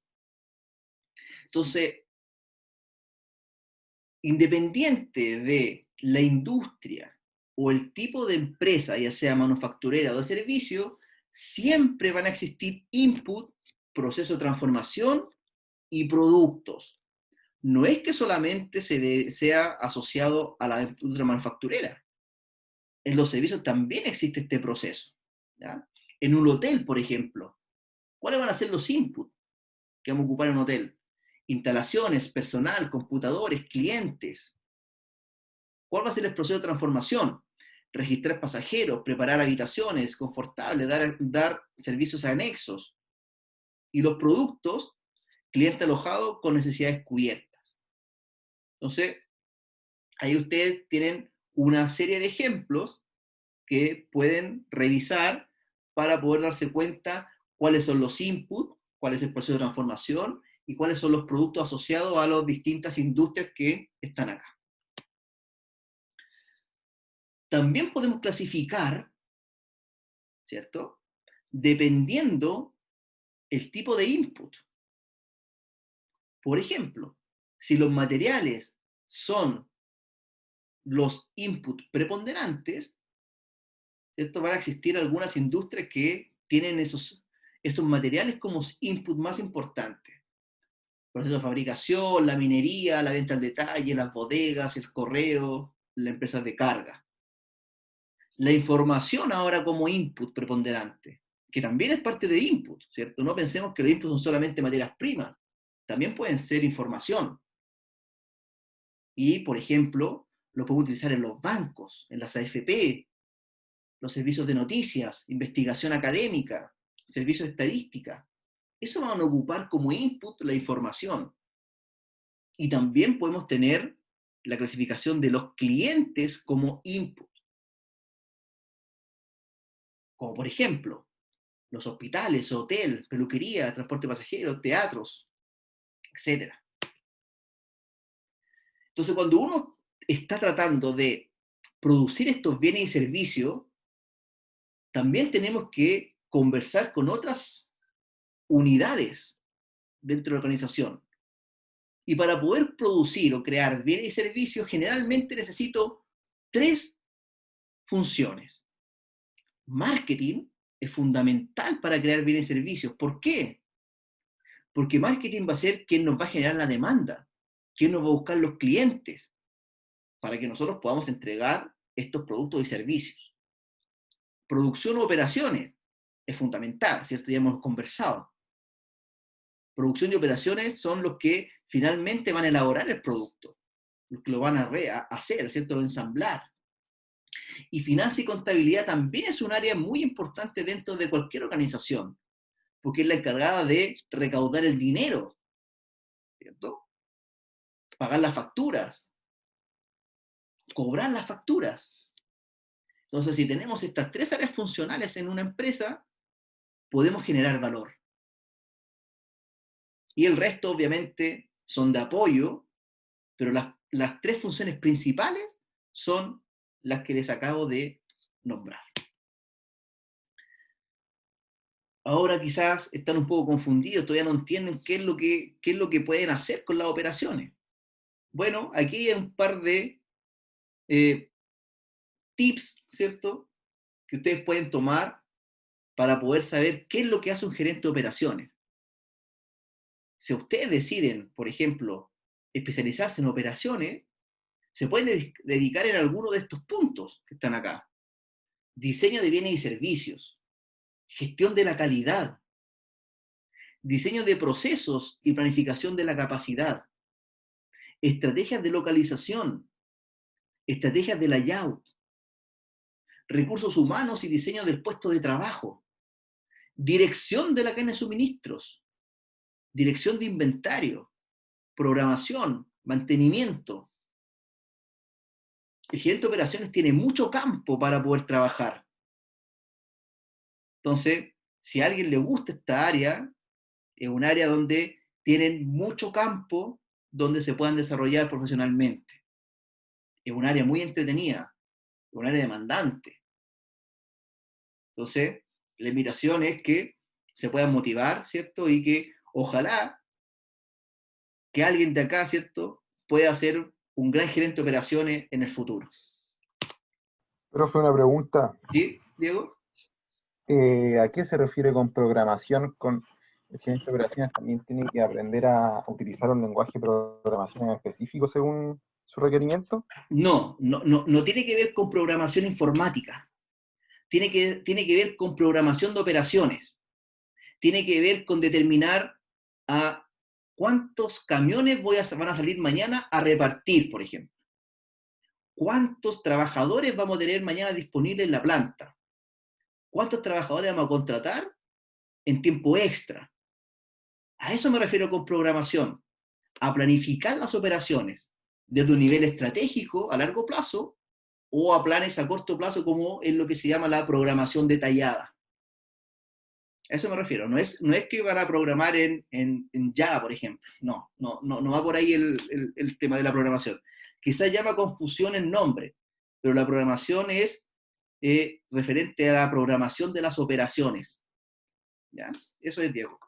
Entonces, independiente de la industria o el tipo de empresa, ya sea manufacturera o de servicio, siempre van a existir input, proceso de transformación y productos. No es que solamente sea asociado a la industria manufacturera. En los servicios también existe este proceso. ¿Ya? En un hotel, por ejemplo, ¿cuáles van a ser los inputs que vamos a ocupar en un hotel? Instalaciones, personal, computadores, clientes. ¿Cuál va a ser el proceso de transformación? Registrar pasajeros, preparar habitaciones confortables, dar servicios anexos. Y los productos, cliente alojado con necesidades cubiertas. Entonces, ahí ustedes tienen una serie de ejemplos que pueden revisar para poder darse cuenta cuáles son los inputs, cuál es el proceso de transformación y cuáles son los productos asociados a las distintas industrias que están acá. También podemos clasificar, ¿cierto? Dependiendo el tipo de input. Por ejemplo, si los materiales son los inputs preponderantes, ¿cierto? Van a existir algunas industrias que tienen esos materiales como input más importantes. Proceso de fabricación, la minería, la venta al detalle, las bodegas, el correo, las empresas de carga. La información ahora como input preponderante, que también es parte de input, ¿cierto? No pensemos que los inputs son solamente materias primas, también pueden ser información. Y, por ejemplo, lo podemos utilizar en los bancos, en las AFP, los servicios de noticias, investigación académica, servicios de estadística. Eso van a ocupar como input la información. Y también podemos tener la clasificación de los clientes como input. Como por ejemplo, los hospitales, hotel, peluquería, transporte de pasajeros, teatros, etc. Entonces, cuando uno está tratando de producir estos bienes y servicios, también tenemos que conversar con otras unidades dentro de la organización. Y para poder producir o crear bienes y servicios, generalmente necesito tres funciones. Marketing es fundamental para crear bienes y servicios. ¿Por qué? Porque marketing va a ser quien nos va a generar la demanda, quien nos va a buscar los clientes, para que nosotros podamos entregar estos productos y servicios. Producción o operaciones es fundamental, ¿cierto? Ya hemos conversado. Producción y operaciones son los que finalmente van a elaborar el producto, los que lo van a hacer, ¿cierto? Ensamblar. Y finanzas y contabilidad también es un área muy importante dentro de cualquier organización, porque es la encargada de recaudar el dinero, ¿cierto? Pagar las facturas, cobrar las facturas. Entonces, si tenemos estas tres áreas funcionales en una empresa, podemos generar valor. Y el resto, obviamente, son de apoyo, pero las tres funciones principales son las que les acabo de nombrar. Ahora quizás están un poco confundidos, todavía no entienden qué es lo que pueden hacer con las operaciones. Bueno, aquí hay un par de tips, ¿cierto?, que ustedes pueden tomar para poder saber qué es lo que hace un gerente de operaciones. Si ustedes deciden, por ejemplo, especializarse en operaciones, se pueden dedicar en alguno de estos puntos que están acá. Diseño de bienes y servicios, gestión de la calidad, diseño de procesos y planificación de la capacidad, estrategias de localización, estrategias de layout, recursos humanos y diseño del puesto de trabajo, dirección de la cadena de suministros, dirección de inventario, programación, mantenimiento. El gerente de operaciones tiene mucho campo para poder trabajar. Entonces, si a alguien le gusta esta área, es un área donde tienen mucho campo donde se puedan desarrollar profesionalmente. Es un área muy entretenida, es un área demandante. Entonces, la invitación es que se puedan motivar, ¿cierto? Y que ojalá que alguien de acá, ¿cierto?, pueda ser un gran gerente de operaciones en el futuro. Profe, una pregunta. ¿Sí, Diego? ¿A qué se refiere con programación? Con el gerente de operaciones también tiene que aprender a utilizar un lenguaje de programación en específico según su requerimiento. No tiene que ver con programación informática. Tiene que ver con programación de operaciones. Tiene que ver con determinar a cuántos camiones van a salir mañana a repartir, por ejemplo. ¿Cuántos trabajadores vamos a tener mañana disponibles en la planta? ¿Cuántos trabajadores vamos a contratar en tiempo extra? A eso me refiero con programación, a planificar las operaciones desde un nivel estratégico a largo plazo o a planes a corto plazo, como es lo que se llama la programación detallada. A eso me refiero. No es que van a programar en Java, por ejemplo. No va por ahí el tema de la programación. Quizás llama confusión el nombre, pero la programación es referente a la programación de las operaciones. ¿Ya? Eso es, Diego.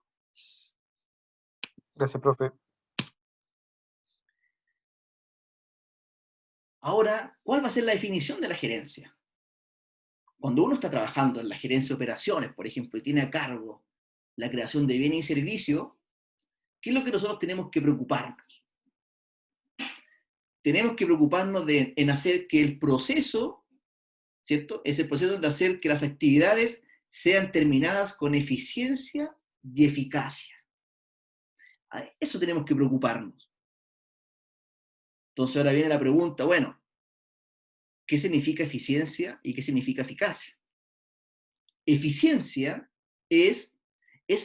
Gracias, profe. Ahora, ¿cuál va a ser la definición de la gerencia? Cuando uno está trabajando en la gerencia de operaciones, por ejemplo, y tiene a cargo la creación de bienes y servicios, ¿qué es lo que nosotros tenemos que preocuparnos? Tenemos que preocuparnos en hacer que el proceso, ¿cierto? Es el proceso de hacer que las actividades sean terminadas con eficiencia y eficacia. A eso tenemos que preocuparnos. Entonces ahora viene la pregunta, bueno, ¿qué significa eficiencia y qué significa eficacia? Eficiencia es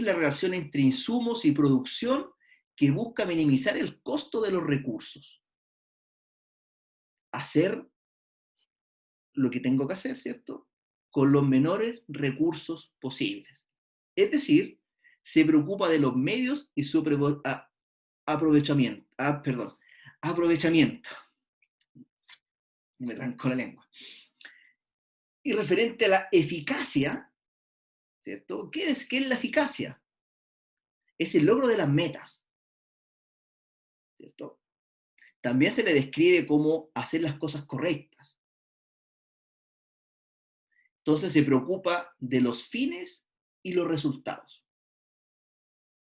la relación entre insumos y producción que busca minimizar el costo de los recursos. Hacer lo que tengo que hacer, ¿cierto?, con los menores recursos posibles. Es decir, se preocupa de los medios y su aprovechamiento. Aprovechamiento. Me trancó la lengua. Y referente a la eficacia, ¿cierto? ¿Qué es la eficacia? Es el logro de las metas, ¿cierto? También se le describe como hacer las cosas correctas. Entonces se preocupa de los fines y los resultados.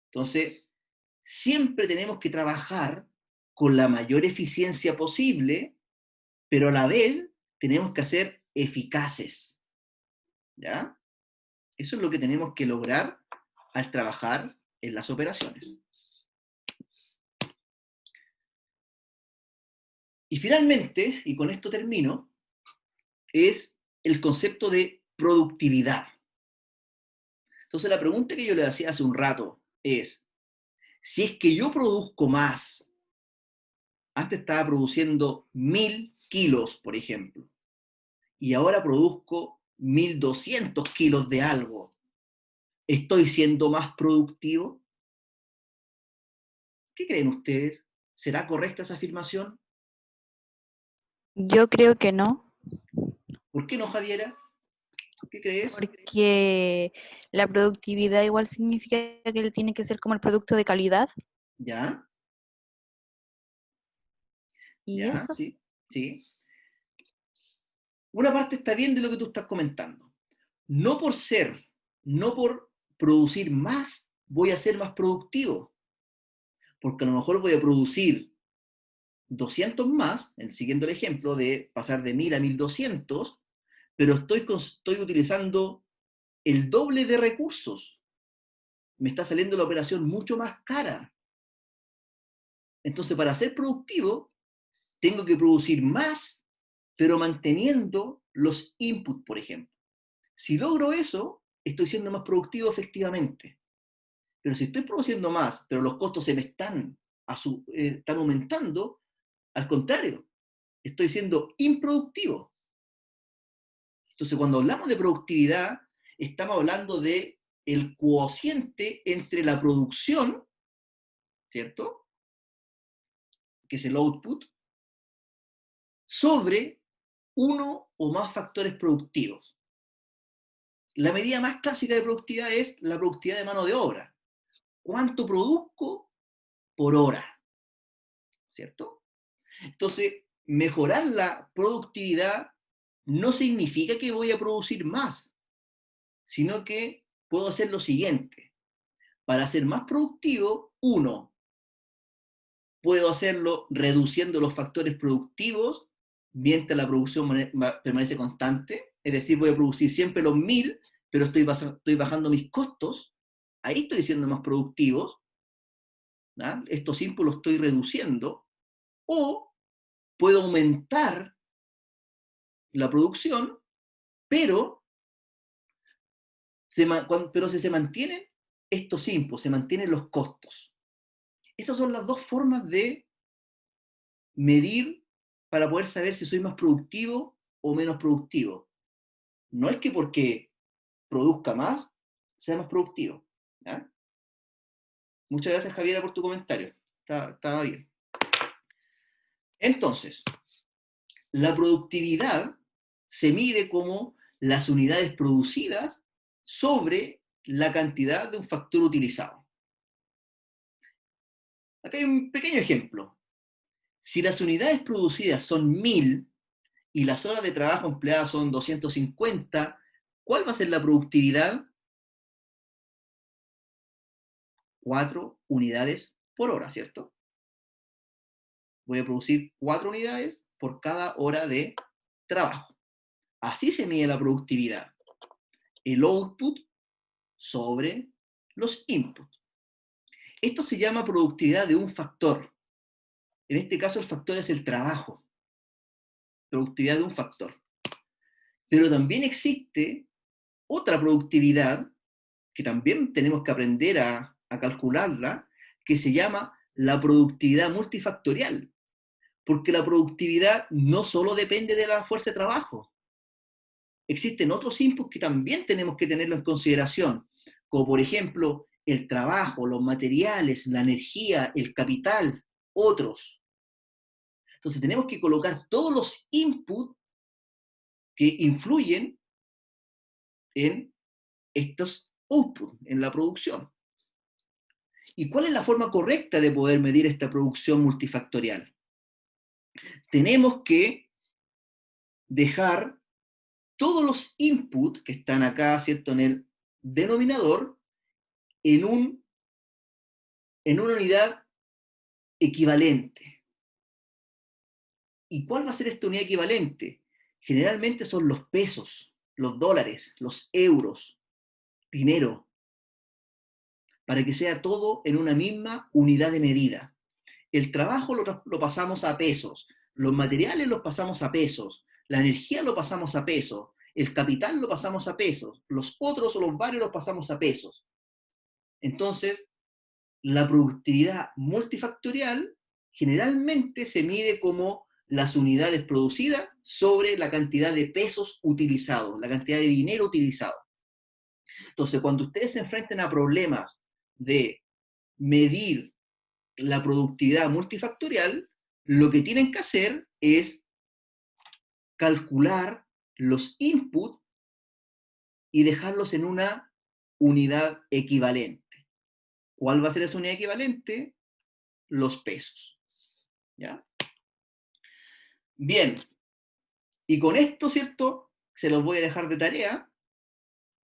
Entonces, siempre tenemos que trabajar con la mayor eficiencia posible, pero a la vez tenemos que ser eficaces. ¿Ya? Eso es lo que tenemos que lograr al trabajar en las operaciones. Y finalmente, y con esto termino, es el concepto de productividad. Entonces la pregunta que yo le hacía hace un rato es, si es que yo produzco más, antes estaba produciendo 1000 kilos, por ejemplo, y ahora produzco 1200 kilos de algo, ¿estoy siendo más productivo? ¿Qué creen ustedes? ¿Será correcta esa afirmación? Yo creo que no, ¿Por qué no, Javiera? ¿Qué crees? porque la productividad igual significa que tiene que ser como el producto de calidad ¿Ya? y ¿Ya? eso. Sí, sí. Una parte está bien de lo que tú estás comentando. No por ser, no por producir más, voy a ser más productivo. Porque a lo mejor voy a producir 200 más, siguiendo el ejemplo de pasar de 1000 a 1200, pero estoy utilizando el doble de recursos. Me está saliendo la operación mucho más cara. Entonces, para ser productivo, tengo que producir más, pero manteniendo los inputs, por ejemplo. Si logro eso, estoy siendo más productivo efectivamente. Pero si estoy produciendo más, pero los costos se me están aumentando, al contrario, estoy siendo improductivo. Entonces, cuando hablamos de productividad, estamos hablando de el cociente entre la producción, ¿cierto? Que es el output, sobre uno o más factores productivos. La medida más clásica de productividad es la productividad de mano de obra. ¿Cuánto produzco por hora? ¿Cierto? Entonces, mejorar la productividad no significa que voy a producir más, sino que puedo hacer lo siguiente. Para ser más productivo, uno, puedo hacerlo reduciendo los factores productivos mientras la producción permanece constante, es decir, voy a producir siempre los 1000, pero estoy bajando mis costos, ahí estoy siendo más productivos, ¿no? Estos inputs los estoy reduciendo, o puedo aumentar la producción, pero, pero si se mantienen estos inputs, se mantienen los costos. Esas son las dos formas de medir para poder saber si soy más productivo o menos productivo. No es que porque produzca más, sea más productivo. ¿Ya? Muchas gracias, Javiera, por tu comentario. Estaba bien. Entonces, la productividad se mide como las unidades producidas sobre la cantidad de un factor utilizado. Acá hay un pequeño ejemplo. Si las unidades producidas son 1000 y las horas de trabajo empleadas son 250, ¿cuál va a ser la productividad? 4 unidades por hora, ¿cierto? Voy a producir 4 unidades por cada hora de trabajo. Así se mide la productividad. El output sobre los inputs. Esto se llama productividad de un factor. En este caso el factor es el trabajo. Productividad de un factor. Pero también existe otra productividad que también tenemos que aprender a calcularla, que se llama la productividad multifactorial. Porque la productividad no solo depende de la fuerza de trabajo. Existen otros inputs que también tenemos que tenerlo en consideración, como por ejemplo el trabajo, los materiales, la energía, el capital, otros. Entonces tenemos que colocar todos los inputs que influyen en estos outputs, en la producción. ¿Y cuál es la forma correcta de poder medir esta producción multifactorial? Tenemos que dejar todos los inputs que están acá, ¿cierto?, en el denominador, en una unidad equivalente. ¿Y cuál va a ser esta unidad equivalente? Generalmente son los pesos, los dólares, los euros, dinero. para que sea todo en una misma unidad de medida. El trabajo lo pasamos a pesos, los materiales los pasamos a pesos, la energía lo pasamos a pesos, el capital lo pasamos a pesos, los otros o los varios los pasamos a pesos. Entonces, la productividad multifactorial generalmente se mide como las unidades producidas sobre la cantidad de pesos utilizados, la cantidad de dinero utilizado. Entonces, cuando ustedes se enfrenten a problemas de medir la productividad multifactorial, lo que tienen que hacer es calcular los inputs y dejarlos en una unidad equivalente. ¿Cuál va a ser esa unidad equivalente? Los pesos. ¿Ya? Bien. Y con esto, ¿cierto? Se los voy a dejar de tarea,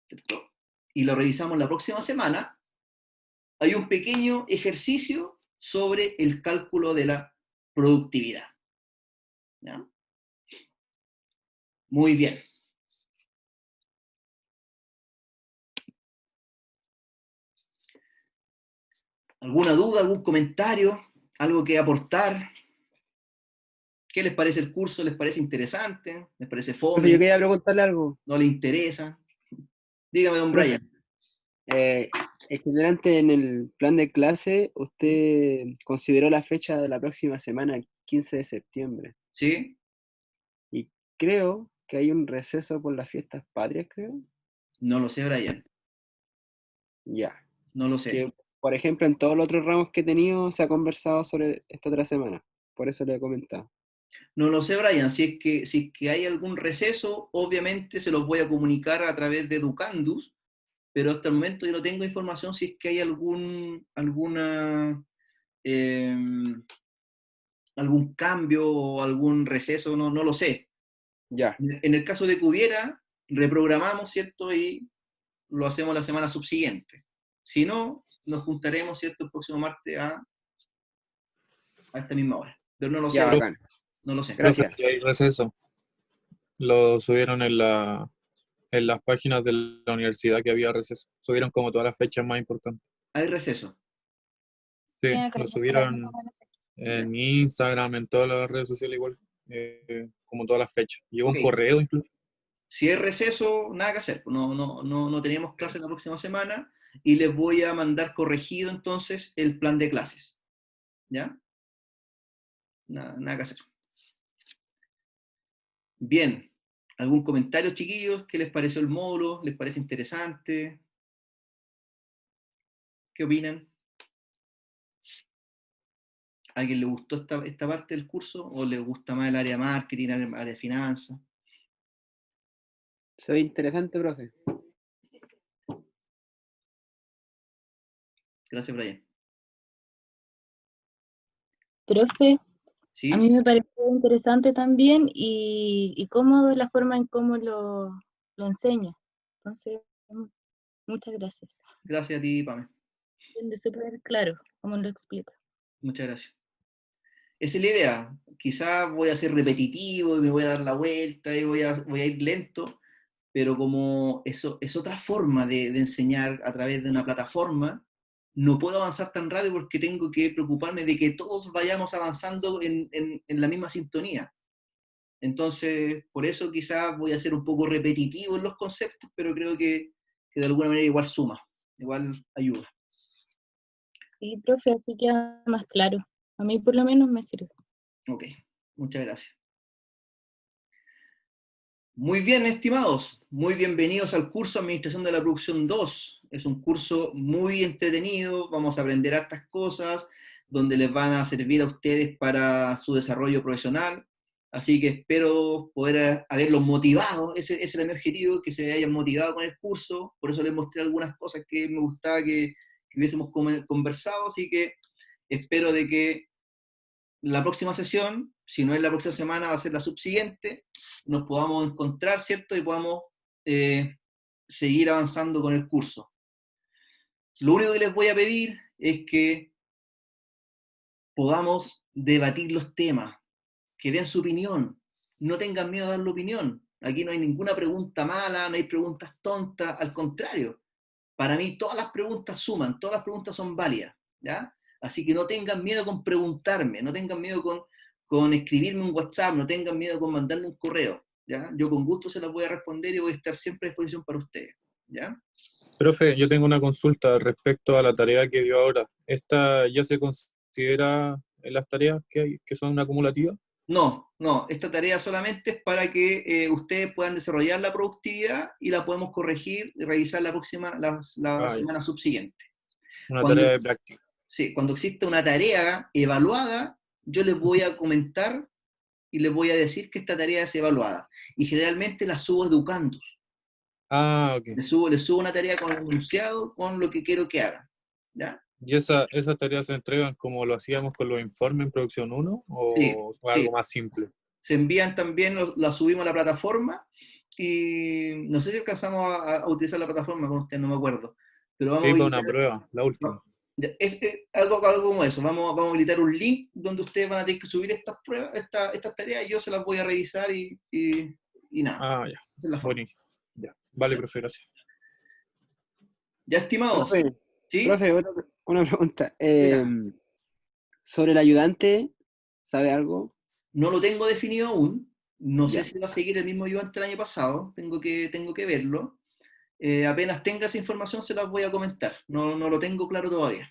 ¿cierto? Y lo revisamos la próxima semana. Hay un pequeño ejercicio sobre el cálculo de la productividad. ¿Ya? Muy bien. ¿Alguna duda, algún comentario, algo que aportar? ¿Qué les parece el curso? ¿Les parece interesante? ¿Les parece Profe, yo fome? quería preguntarle algo. ¿No les interesa? Dígame, don Profe, Brian. es que delante en el plan de clase usted consideró la fecha de la próxima semana, el 15 de septiembre. ¿Sí? Y creo que hay un receso por las fiestas patrias, creo. No lo sé, Brian. Ya. No lo sé. Que, por ejemplo, en todos los otros ramos que he tenido se ha conversado sobre esta otra semana. Por eso le he comentado. No lo sé, Brian. Si es que hay algún receso, obviamente se los voy a comunicar a través de Educandus, pero hasta el momento yo no tengo información si es que hay eh, algún cambio o algún receso, no lo sé. Ya, En el caso de que hubiera, reprogramamos, ¿cierto? Y lo hacemos la semana subsiguiente. Si no, nos juntaremos, ¿cierto? El próximo martes a esta misma hora. Pero no lo sé, ya, Brian. bacán. No lo sé. Profe, Gracias. si hay receso, lo subieron en las páginas de la universidad que había receso. Subieron como todas las fechas más importantes. Hay receso. Sí, Sí, en el lo calendario subieron también aparece. en Instagram, en todas las redes sociales igual, como todas las fechas. Llegó un Ok. correo incluso. Si es receso, nada que hacer. No tenemos clases la próxima semana y les voy a mandar corregido entonces el plan de clases. ¿Ya? Nada que hacer. Bien. ¿Algún comentario, chiquillos? ¿Qué les pareció el módulo? ¿Les parece interesante? ¿Qué opinan? ¿A alguien le gustó esta parte del curso o le gusta más el área de marketing, el área de finanzas? Soy interesante, profe. Gracias, Brian. Profe, a mí ¿Sí? me pareció interesante también y cómodo la forma en cómo lo enseña. Entonces, muchas gracias. Gracias a ti, Pame. Entiende súper claro cómo lo explica. Muchas gracias. Esa es la idea. Quizás voy a ser repetitivo y me voy a dar la vuelta y voy a ir lento, pero como eso es otra forma de enseñar a través de una plataforma, no puedo avanzar tan rápido porque tengo que preocuparme de que todos vayamos avanzando en la misma sintonía. Entonces, por eso quizás voy a ser un poco repetitivo en los conceptos, pero creo que de alguna manera igual suma, igual ayuda. Sí, profe, así queda más claro. A mí por lo menos me sirve. Ok, muchas gracias. Muy bien, estimados, muy bienvenidos al curso Administración de la Producción 2. Es un curso muy entretenido, vamos a aprender hartas cosas, donde les van a servir a ustedes para su desarrollo profesional. Así que espero poder haberlos motivado, ese era mi objetivo, que se hayan motivado con el curso. Por eso les mostré algunas cosas que me gustaba que hubiésemos conversado, así que espero de que la próxima sesión, si no es la próxima semana, va a ser la subsiguiente, nos podamos encontrar, ¿cierto? Y podamos seguir avanzando con el curso. Lo único que les voy a pedir es que podamos debatir los temas, que den su opinión, no tengan miedo a dar la opinión. Aquí no hay ninguna pregunta mala, no hay preguntas tontas, al contrario. Para mí todas las preguntas suman, todas las preguntas son válidas, ¿ya? Así que no tengan miedo con preguntarme, no tengan miedo con escribirme un WhatsApp, no tengan miedo con mandarme un correo, ¿ya? Yo con gusto se las voy a responder y voy a estar siempre a disposición para ustedes, ¿ya? Profe, yo tengo una consulta respecto a la tarea que dio ahora. ¿Esta ya se considera en las tareas que son acumulativas? No, esta tarea solamente es para que ustedes puedan desarrollar la productividad y la podemos corregir y revisar la Ya. semana subsiguiente. Una Cuando, tarea de práctica. sí, cuando existe una tarea evaluada, yo les voy a comentar y les voy a decir que esta tarea es evaluada. Y generalmente la subo educando. Ah, ok. Les subo una tarea con el enunciado, con lo que quiero que hagan, ¿ya? ¿Y esas tareas se entregan como lo hacíamos con los informes en producción 1 Sí, o sí. algo más simple? Se envían también, la subimos a la plataforma y no sé si alcanzamos a utilizar la plataforma con usted, no me acuerdo. Pero vamos a Sí, para una habilitar, prueba, la última. es algo como eso, vamos a habilitar un link donde ustedes van a tener que subir estas pruebas, estas tareas y yo se las voy a revisar y nada. Ah, ya. Esa es la forma. Buenísimo. Ya. Vale, Ya. profe, gracias. Ya, estimados, Profe, ¿sí? profe, una pregunta. Mira, Sobre el ayudante, ¿sabe algo? no lo tengo definido aún, no sé Ya. si va a seguir el mismo ayudante el año pasado, tengo que verlo. Apenas tenga esa información se las voy a comentar, no lo tengo claro todavía.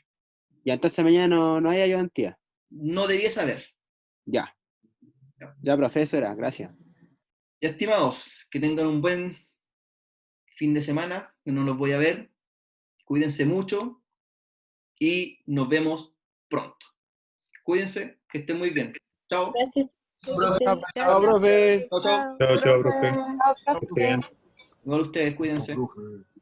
Ya, entonces mañana no hay ayudantía. No debía saber. Ya. Ya. Ya, profesora, gracias. Ya, estimados, que tengan un buen fin de semana, que no los voy a ver. Cuídense mucho y nos vemos pronto. Cuídense, que estén muy bien. Chao. Gracias. Chao, Chao, profe. Chao, chao. Chao, chao, profe. Que esté bien. Igual ustedes, cuídense. Profe.